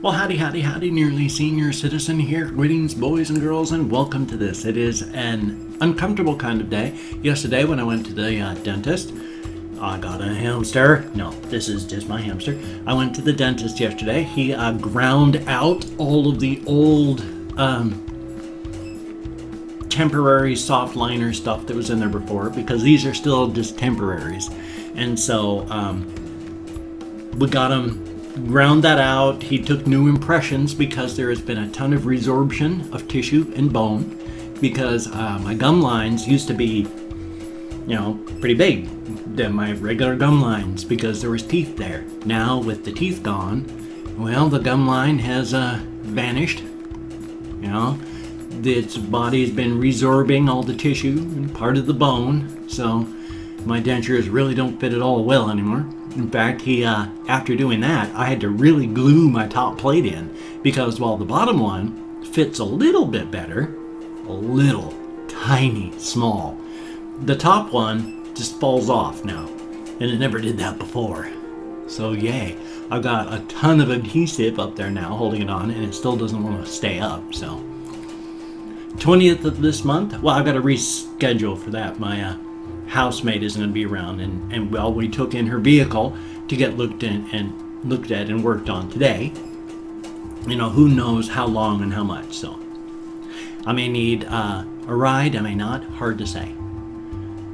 Well, howdy, howdy, howdy, nearly senior citizen here. Greetings, boys and girls, and welcome to this. It is an uncomfortable kind of day. Yesterday, when I went to the dentist, I got a hamster. No, this is just my hamster. I went to the dentist yesterday. He ground out all of the old temporary soft liner stuff that was in there before, because these are still just temporaries. And so we got him ground that out. He took new impressions because there has been a ton of resorption of tissue and bone, because my gum lines used to be, you know, pretty big than my regular gum lines because there was teeth there. Now with the teeth gone, well, the gum line has vanished. You know, its body's been resorbing all the tissue and part of the bone, so my dentures really don't fit at all well anymore. In fact, he after doing that, I had to really glue my top plate in, because while the bottom one fits a little bit better, a little tiny small, the top one just falls off now, and it never did that before. So yay, I've got a ton of adhesive up there now holding it on, and it still doesn't want to stay up. So 20th of this month, well, I've got to reschedule for that. My housemate isn't going to be around, and well, we took in her vehicle to get looked at and worked on today. You know, who knows how long and how much, so I may need a ride, I may not, hard to say.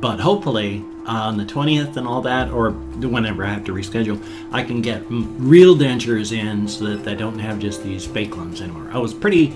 But hopefully on the 20th and all that, or whenever I have to reschedule, I can get real dentures in so that I don't have just these fake ones anymore. I was pretty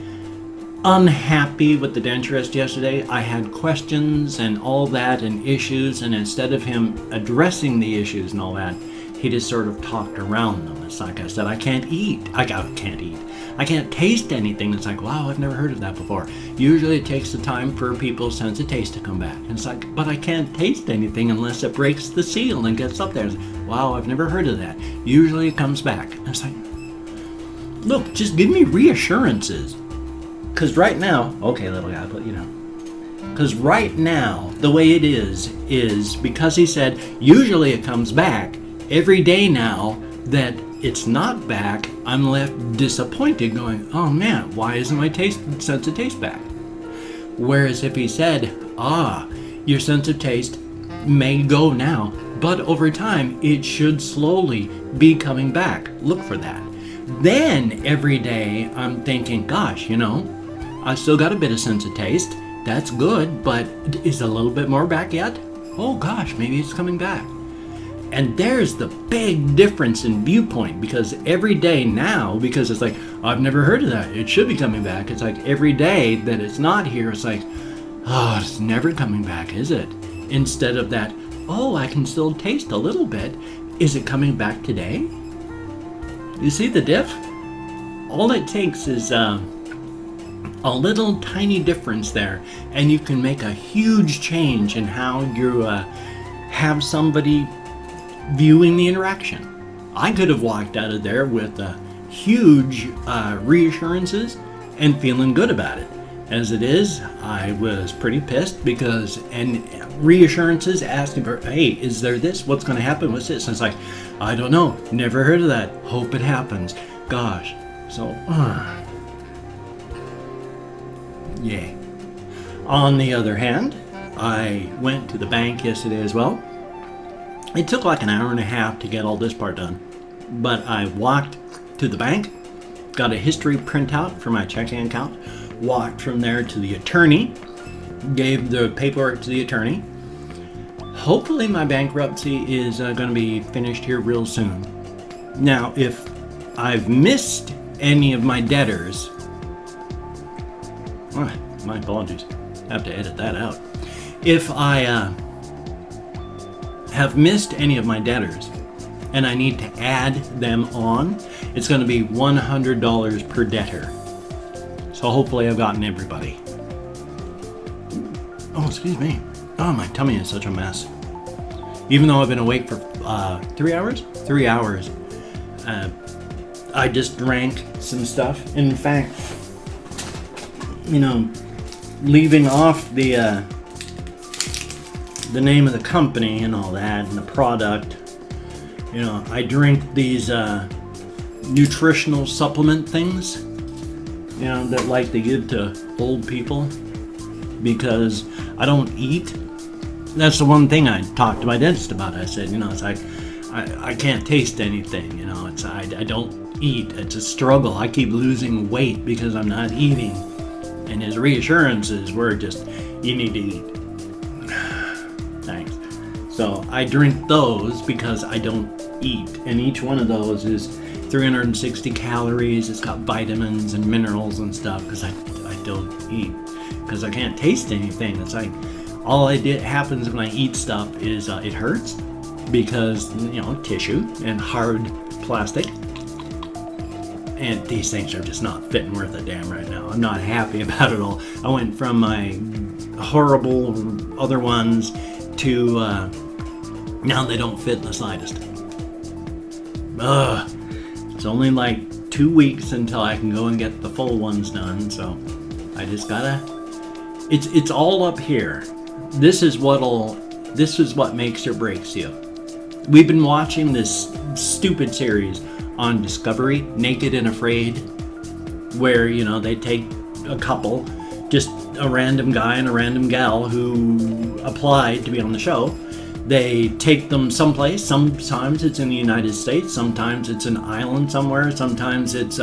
unhappy with the denturist yesterday. I had questions and all that and issues, and instead of him addressing the issues and all that, he just sort of talked around them. It's like I said, I can't eat. I can't taste anything. It's like, wow, I've never heard of that before. Usually it takes the time for people's sense of taste to come back. And it's like, but I can't taste anything unless it breaks the seal and gets up there. It's like, wow, I've never heard of that. Usually it comes back. And it's like, look, just give me reassurances. Because right now, okay, little guy, but you know, because right now, the way it is because he said, usually it comes back. Every day now that it's not back, I'm left disappointed going, oh man, why isn't my sense of taste back? Whereas if he said, your sense of taste may go now, but over time, it should slowly be coming back. Look for that. Then every day I'm thinking, gosh, you know, I still got a bit of sense of taste. That's good, but is a little bit more back yet? Oh gosh, maybe it's coming back. And there's the big difference in viewpoint, because every day now, because it's like, I've never heard of that, it should be coming back. It's like every day that it's not here, it's like, oh, it's never coming back, is it? Instead of that, oh, I can still taste a little bit. Is it coming back today? You see the diff? All it takes is a little tiny difference there, and you can make a huge change in how you have somebody viewing the interaction. I could have walked out of there with huge reassurances and feeling good about it. As it is, I was pretty pissed because, and reassurances asking for, hey, is there this? What's going to happen? What's this? And it's like, I don't know. Never heard of that. Hope it happens. Gosh. So, yay. On the other hand, I went to the bank yesterday as well. It took like an hour and a half to get all this part done, but I walked to the bank, got a history printout for my checking account, walked from there to the attorney, gave the paperwork to the attorney. Hopefully my bankruptcy is going to be finished here real soon. Now, if I've missed any of my debtors, my apologies, I have to edit that out. If I have missed any of my debtors and I need to add them on, it's going to be $100 per debtor. So hopefully I've gotten everybody. Oh, excuse me. Oh, my tummy is such a mess. Even though I've been awake for 3 hours? 3 hours. I just drank some stuff. In fact, you know, leaving off the name of the company and all that and the product, you know, I drink these nutritional supplement things, you know, that like they give to old people, because I don't eat. That's the one thing I talked to my dentist about. I said, you know, it's like I can't taste anything, you know, it's I don't eat. It's a struggle. I keep losing weight because I'm not eating. And his reassurances were just, you need to eat. Thanks. So I drink those because I don't eat, and each one of those is 360 calories. It's got vitamins and minerals and stuff because I don't eat, because I can't taste anything. It's like all happens when I eat stuff is it hurts, because, you know, tissue and hard plastic, and these things are just not fitting worth a damn right now. I'm not happy about it all. I went from my horrible other ones to now they don't fit in the slightest. Ugh. It's only like 2 weeks until I can go and get the full ones done, so I just gotta. It's all up here. This is what makes or breaks you. We've been watching this stupid series on Discovery, Naked and Afraid, where, you know, they take a couple, just a random guy and a random gal who applied to be on the show. They take them someplace. Sometimes it's in the United States, sometimes it's an island somewhere, sometimes it's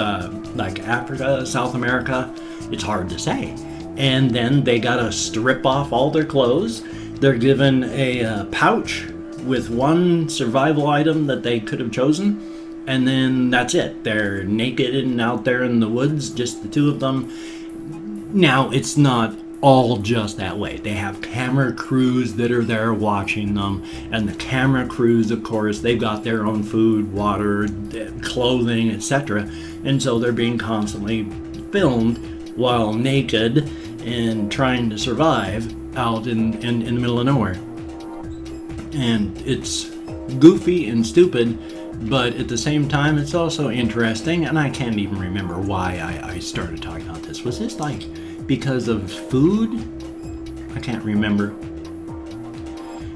like Africa, South America. It's hard to say. And then they gotta strip off all their clothes. They're given a pouch with one survival item that they could have chosen, and then that's it. They're naked and out there in the woods, just the two of them. Now, it's not all just that way. They have camera crews that are there watching them, and the camera crews, of course, they've got their own food, water, clothing, etc. And so they're being constantly filmed while naked and trying to survive out in the middle of nowhere. And it's goofy and stupid, but at the same time it's also interesting, and I can't even remember why I started talking about this. Was this like because of food? I can't remember.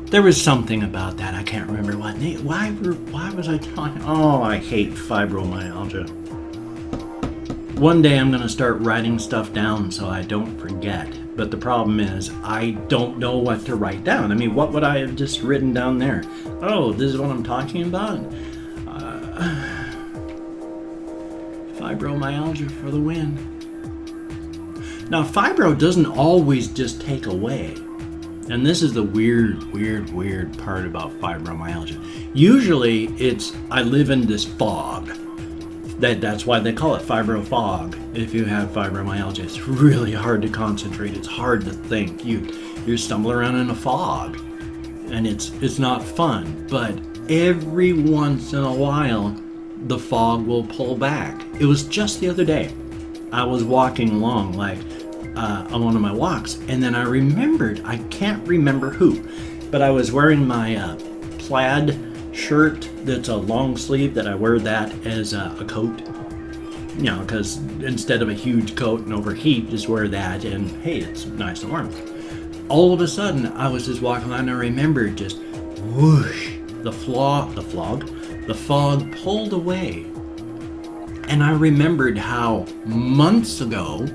There was something about that. I can't remember what. Why was I talking? Oh, I hate fibromyalgia. One day I'm going to start writing stuff down so I don't forget. But the problem is I don't know what to write down. I mean, what would I have just written down there? Oh, this is what I'm talking about? Fibromyalgia for the win. Now, fibro doesn't always just take away. And this is the weird part about fibromyalgia. Usually it's, I live in this fog. That's why they call it fibro fog. If you have fibromyalgia, it's really hard to concentrate. It's hard to think. You're stumbling around in a fog, and it's not fun. But every once in a while, the fog will pull back. It was just the other day. I was walking along, like on one of my walks, and then I remembered. I can't remember who, but I was wearing my plaid shirt that's a long sleeve, that I wear that as a coat, you know, because instead of a huge coat and overheat, just wear that, and hey, it's nice and warm. All of a sudden I was just walking along, and I remembered just whoosh, the fog pulled away. And I remembered how months ago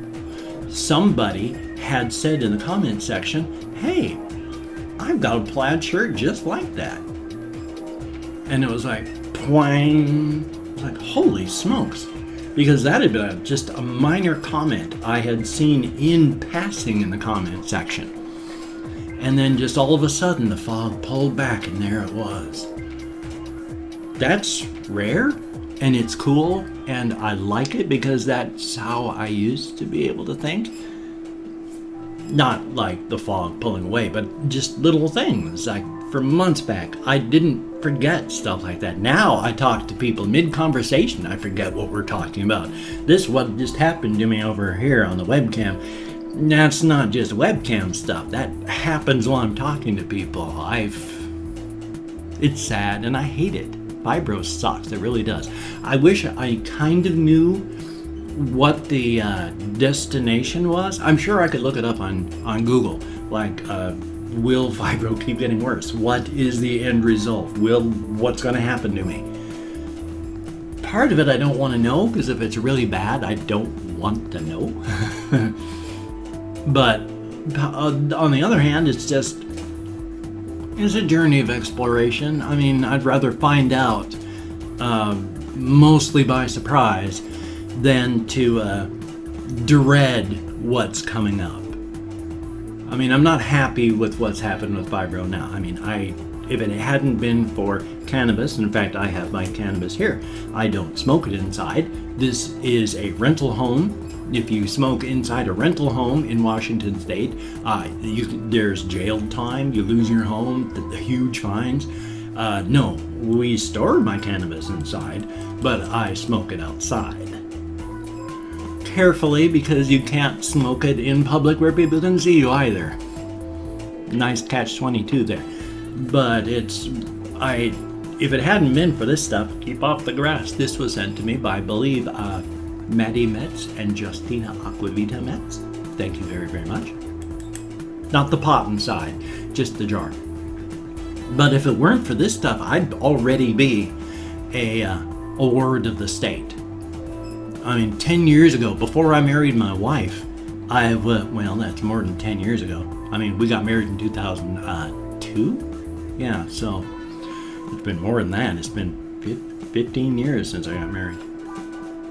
somebody had said in the comment section, hey, I've got a plaid shirt just like that. And it was like, twang. It was like, holy smokes. Because that had been just a minor comment I had seen in passing in the comment section. And then just all of a sudden, the fog pulled back, and there it was. That's rare, and it's cool, and I like it because that's how I used to be able to think. Not like the fog pulling away, but just little things. Like, for months back, I didn't forget stuff like that. Now I talk to people mid-conversation, I forget what we're talking about. This what just happened to me over here on the webcam. That's not just webcam stuff. That happens while I'm talking to people. It's sad, and I hate it. Fibro sucks. It really does. I wish I kind of knew what the destination was. I'm sure I could look it up on Google. Like, will fibro keep getting worse? What is the end result? What's going to happen to me? part of it I don't want to know, because if it's really bad, I don't want to know. But on the other hand, it's a journey of exploration. I mean, I'd rather find out mostly by surprise than to dread what's coming up. I mean, I'm not happy with what's happened with Vibro now. I mean, if it hadn't been for cannabis, in fact, I have my cannabis here. I don't smoke it inside. This is a rental home. If you smoke inside a rental home in Washington State, there's jail time. You lose your home, the huge fines. No, we store my cannabis inside, but I smoke it outside. Carefully, because you can't smoke it in public where people can see you either. Nice catch-22 there. But if it hadn't been for this stuff, keep off the grass. This was sent to me by, I believe, Maddie Metz and Justina Aquavita Metz. Thank you very, very much. Not the pot inside, just the jar. But if it weren't for this stuff, I'd already be a ward of the state. I mean, 10 years ago, before I married my wife, well, that's more than 10 years ago. I mean, we got married in 2002? Yeah, so it's been more than that. It's been 15 years since I got married.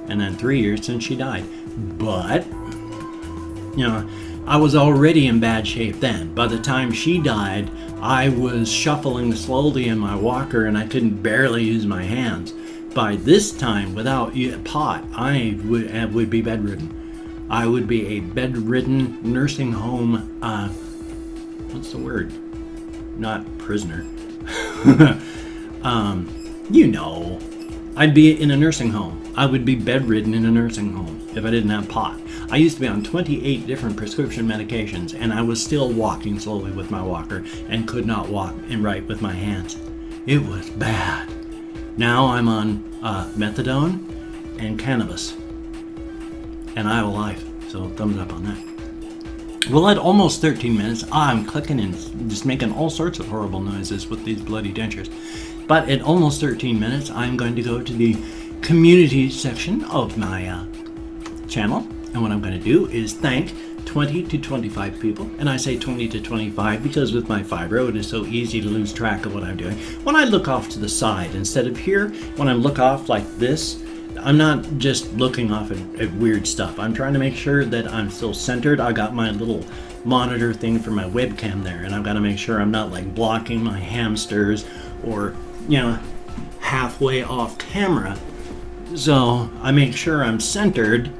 And then 3 years since she died. But, you know, I was already in bad shape then. By the time she died, I was shuffling slowly in my walker and I couldn't barely use my hands. By this time, without pot, I would be bedridden. I would be a bedridden nursing home, what's the word? Not prisoner. You know, I'd be in a nursing home. I would be bedridden in a nursing home if I didn't have pot. I used to be on 28 different prescription medications, and I was still walking slowly with my walker and could not walk and write with my hands. It was bad. Now I'm on methadone and cannabis, and I have a life, so thumbs up on that. Well, at almost 13 minutes, I'm clicking and just making all sorts of horrible noises with these bloody dentures. But at almost 13 minutes, I'm going to go to the community section of my channel, and what I'm going to do is thank 20 to 25 people, and I say 20 to 25 because with my fibro it is so easy to lose track of what I'm doing. When I look off to the side instead of here, when I look off like this, I'm not just looking off at weird stuff. I'm trying to make sure that I'm still centered. I got my little monitor thing for my webcam there, and I've got to make sure I'm not like blocking my hamsters or, you know, halfway off camera. So I make sure I'm centered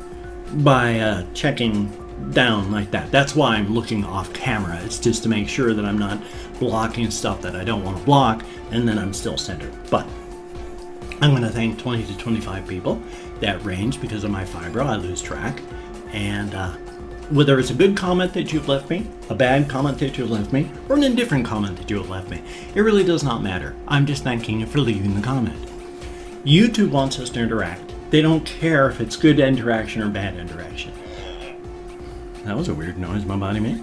by checking down like that. That's why I'm looking off camera. It's just to make sure that I'm not blocking stuff that I don't want to block, and then I'm still centered. But I'm going to thank 20 to 25 people. That range because of my fibro. I lose track. And whether it's a good comment that you've left me, a bad comment that you've left me, or an indifferent comment that you have left me, it really does not matter. I'm just thanking you for leaving the comment. YouTube wants us to interact. They don't care if it's good interaction or bad interaction. That was a weird noise my body made.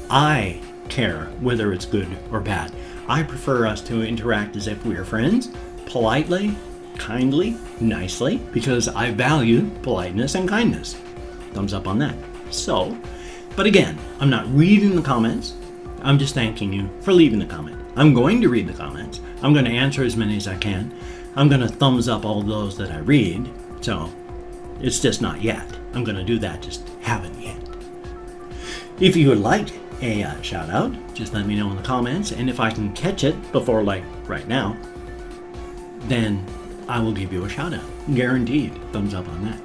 I care whether it's good or bad. I prefer us to interact as if we are friends, politely, kindly, nicely, because I value politeness and kindness. Thumbs up on that. So, but again, I'm not reading the comments. I'm just thanking you for leaving the comment. I'm going to read the comments. I'm going to answer as many as I can. I'm going to thumbs up all those that I read. So, it's just not yet. I'm going to do that, just haven't yet. If you would like a shout out, just let me know in the comments, and if I can catch it before like right now, then I will give you a shout out. Guaranteed. Thumbs up on that.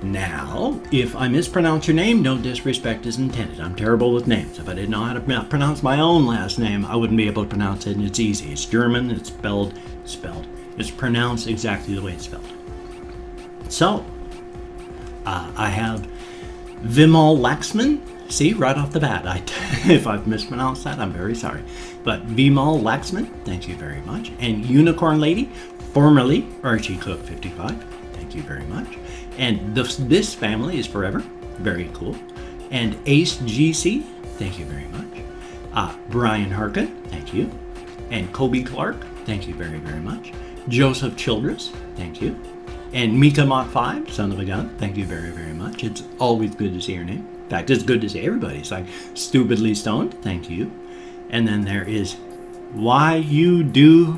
Now, if I mispronounce your name, no disrespect is intended. I'm terrible with names. If I didn't know how to pronounce my own last name, I wouldn't be able to pronounce it, and it's easy. It's German, it's spelled. It's pronounced exactly the way it's spelled. So, I have Vimal Laxman. See, right off the bat, if I've mispronounced that, I'm very sorry. But Vimal Laxman, thank you very much. And Unicorn Lady, formerly Archie Cook 55, thank you very much. And this family is forever, very cool. And Ace GC, thank you very much. Brian Harkin, thank you. And Kobe Clark, thank you very, very much. Joseph Childress, thank you. And Mika Mach 5, son of a gun, thank you very, very much. It's always good to see your name. In fact, it's good to see everybody. It's like Stupidly Stoned, thank you. And then there is Why You Do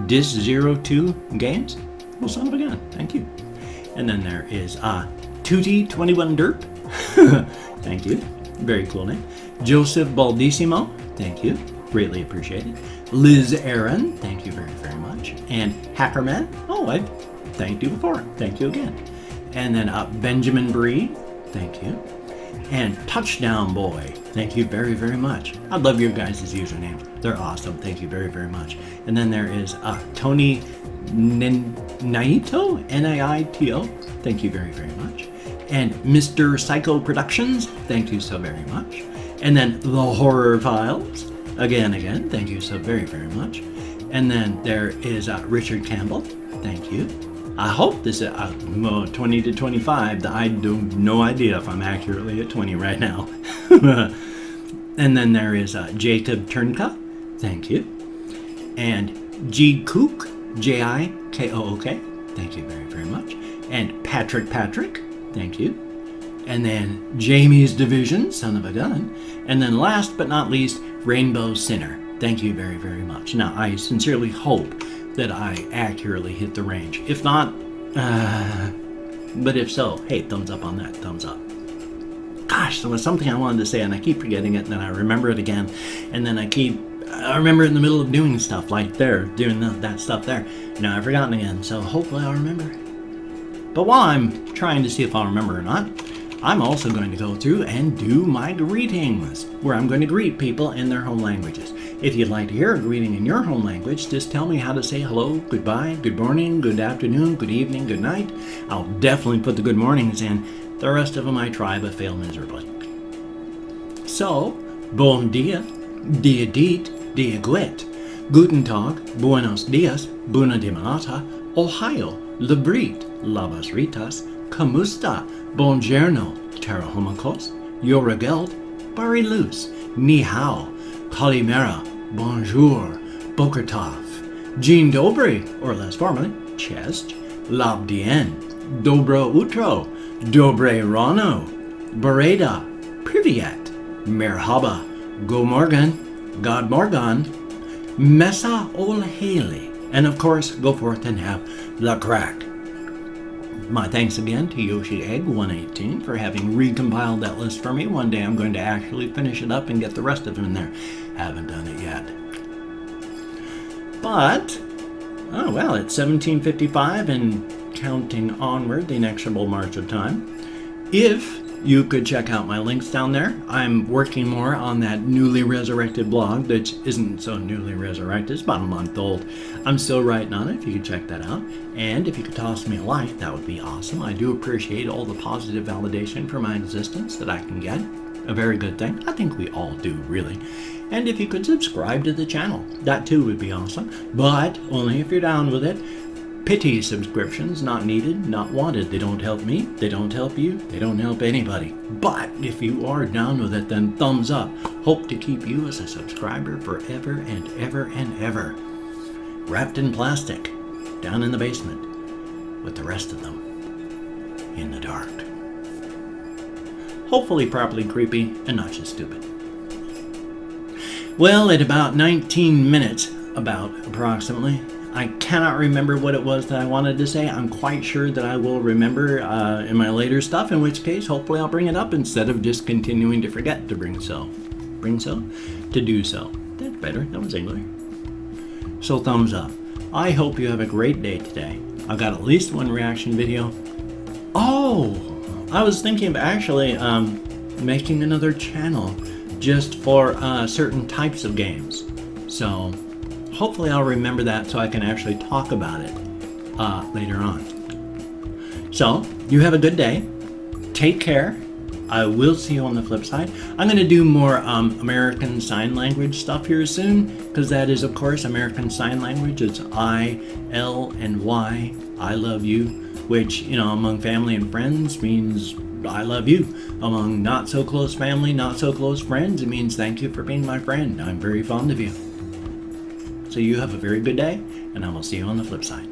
Dis02 Games. Well, son of a gun, thank you. And then there is Tootie21 Derp, thank you. Very cool name. Joseph Baldissimo, thank you. Greatly appreciated. Liz Aaron, thank you very, very much. And Hackerman, oh, I've thanked you before. Thank you again. And then Benjamin Bree, thank you. And Touchdown Boy, thank you very, very much. I love your guys' usernames. They're awesome. Thank you very, very much. And then there is Tony Naito, N-A-I-T-O. Thank you very, very much. And Mr. Psycho Productions, thank you so very much. And then The Horror Files, again, thank you so very, very much. And then there is Richard Campbell, thank you. I hope this is 20 to 25. I do no idea if I'm accurately at 20 right now. And then there is Jacob Turnka, thank you. And G Kook, J-I-K-O-O-K, thank you very, very much. And Patrick, thank you. And then Jamie's Division, son of a gun. And then last but not least, Rainbow Sinner, thank you very, very much. Now, I sincerely hope that I accurately hit the range. If not, but if so, hey, thumbs up on that, thumbs up. Gosh, there was something I wanted to say and I keep forgetting it, and then I remember it again, and then I remember in the middle of doing stuff like there, doing that stuff there. Now I've forgotten again, so hopefully I'll remember. But while I'm trying to see if I'll remember or not, I'm also going to go through and do my greetings, where I'm going to greet people in their home languages. If you'd like to hear a greeting in your home language, just tell me how to say hello, goodbye, good morning, good afternoon, good evening, good night. I'll definitely put the good mornings in. The rest of them I try but fail miserably. So, bon dia, dia dit, dia guet, guten tag, buenos dias, bună dimineața, ohio, labrit, labas ritas, kamusta, bongiorno, terahomikos, yorageld, barilus, ni hao, kalimera, bonjour, bokertov, Dzień Ddobry, or less formally, chest, labdien, dobro utro, dobre rano, bereda, privyet, merhaba, go morgan, god morgan, mesa ol haley, and of course, go forth and have the crack. My thanks again to Yoshi Egg 118 for having recompiled that list for me. One day I'm going to actually finish it up and get the rest of them in there. Haven't done it yet. But, oh well, it's 17:55 and counting onward the inexorable march of time. If you could check out my links down there. I'm working more on that newly resurrected blog that isn't so newly resurrected. It's about a month old. I'm still writing on it, if you could check that out. And if you could toss me a like, that would be awesome. I do appreciate all the positive validation for my existence that I can get. A very good thing. I think we all do, really. And if you could subscribe to the channel, that too would be awesome. But only if you're down with it. Pity subscriptions, not needed, not wanted. They don't help me, they don't help you, they don't help anybody. But if you are down with it, then thumbs up. Hope to keep you as a subscriber forever and ever and ever. Wrapped in plastic, down in the basement, with the rest of them in the dark. Hopefully properly creepy and not just stupid. Well, at about 19 minutes, approximately, I cannot remember what it was that I wanted to say. I'm quite sure that I will remember in my later stuff, in which case, hopefully I'll bring it up instead of just continuing to forget to to do so. That's better. That was English. So thumbs up. I hope you have a great day today. I've got at least one reaction video. Oh, I was thinking of actually making another channel just for certain types of games. So hopefully I'll remember that so I can actually talk about it later on. So, you have a good day. Take care. I will see you on the flip side. I'm going to do more American Sign Language stuff here soon, because that is, of course, American Sign Language. It's I, L, and Y, I love you, which, you know, among family and friends means I love you. Among not so close family, not so close friends, it means thank you for being my friend. I'm very fond of you. So you have a very good day, and I will see you on the flip side.